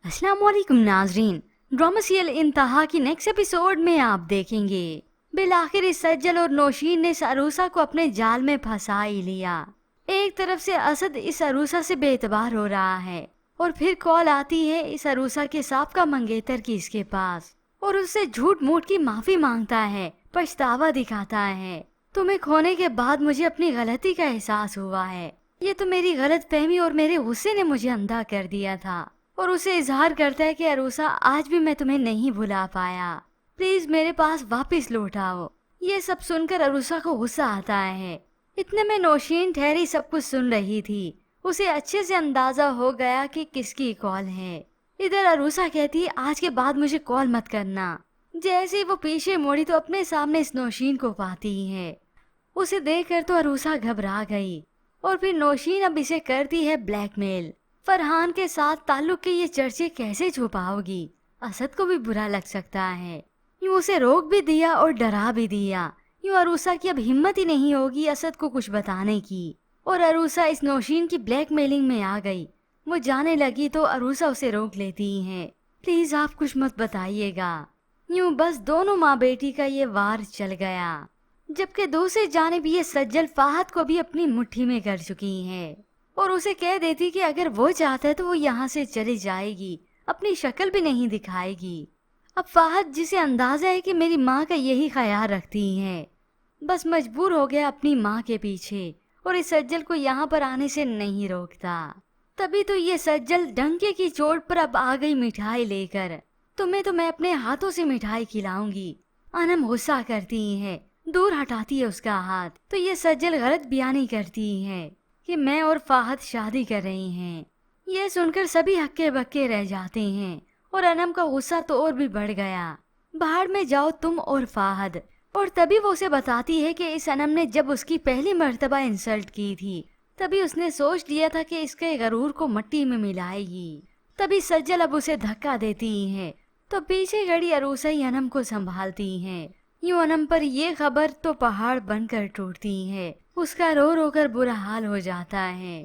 अस्सलाम वालेकुम नाजरीन। ड्रामा सीरियल इंतहा की नेक्स्ट एपिसोड में आप देखेंगे बिलाखिर इस सज्जल और नौशीन ने इस अरूसा को अपने जाल में फंसा ही लिया। एक तरफ से असद इस अरूसा से बेएतबार हो रहा है और फिर कॉल आती है इस अरूसा के साबका मंगेतर की इसके पास और उससे झूठ मूठ की माफी मांगता है, पछतावा दिखाता है। तुम्हें खोने के बाद मुझे अपनी गलती का एहसास हुआ है। ये तो मेरी गलत फहमी और मेरे गुस्से ने मुझे अंधा कर दिया था। और उसे इजहार करता है कि अरूसा आज भी मैं तुम्हें नहीं भुला पाया, प्लीज मेरे पास वापस लौट आओ। ये सब सुनकर अरूसा को गुस्सा आता है। इतने में नौशीन ठहरी सब कुछ सुन रही थी। उसे अच्छे से अंदाजा हो गया कि किसकी कॉल है। इधर अरूसा कहती है आज के बाद मुझे कॉल मत करना। जैसे ही वो पीछे मुड़ी तो अपने सामने इस नौशीन को पाती है। उसे देखकर तो अरूसा घबरा गई और फिर नौशीन अब इसे करती है ब्लैकमेल। फरहान के साथ ताल्लुक के ये चर्चे कैसे छुपाओगी? असद को भी बुरा लग सकता है। यूं उसे रोक भी दिया और डरा भी दिया। यूं अरूसा की अब हिम्मत ही नहीं होगी असद को कुछ बताने की। और अरूसा इस नौशीन की ब्लैकमेलिंग में आ गई। वो जाने लगी तो अरूसा उसे रोक लेती है। प्लीज आप कुछ मत बताइएगा। यूं बस दोनों माँ बेटी का ये वार चल गया। जबकि दूसरी जानिब ये सज्जल फाहद को भी अपनी मुट्ठी में कर चुकी है और उसे कह देती कि अगर वो चाहता है तो वो यहाँ से चली जाएगी, अपनी शक्ल भी नहीं दिखाएगी। अब फाहद जिसे अंदाजा है कि मेरी माँ का यही ख्याल रखती है, बस मजबूर हो गया अपनी माँ के पीछे और इस सज्जल को यहाँ पर आने से नहीं रोकता। तभी तो ये सज्जल डंके की चोट पर अब आ गई मिठाई लेकर। तुम्हें तो मैं अपने हाथों से मिठाई खिलाऊंगी। अनम गुस्सा करती है, दूर हटाती है उसका हाथ। तो ये सज्जल गलत बयानी करती है कि मैं और फाहद शादी कर रही हैं। ये सुनकर सभी हक्के बक्के रह जाते हैं और अनम का गुस्सा तो और भी बढ़ गया। बाहर में जाओ तुम और फाहद। और तभी वो उसे बताती है कि इस अनम ने जब उसकी पहली मर्तबा इंसल्ट की थी तभी उसने सोच लिया था कि इसके गरूर को मिट्टी में मिलाएगी। तभी सज्जल अब उसे धक्का देती है तो पीछे खड़ी अरूसा ही अनम को संभालती है। यूं अनम पर ये खबर तो पहाड़ बनकर टूटती है। उसका रो रो कर बुरा हाल हो जाता है।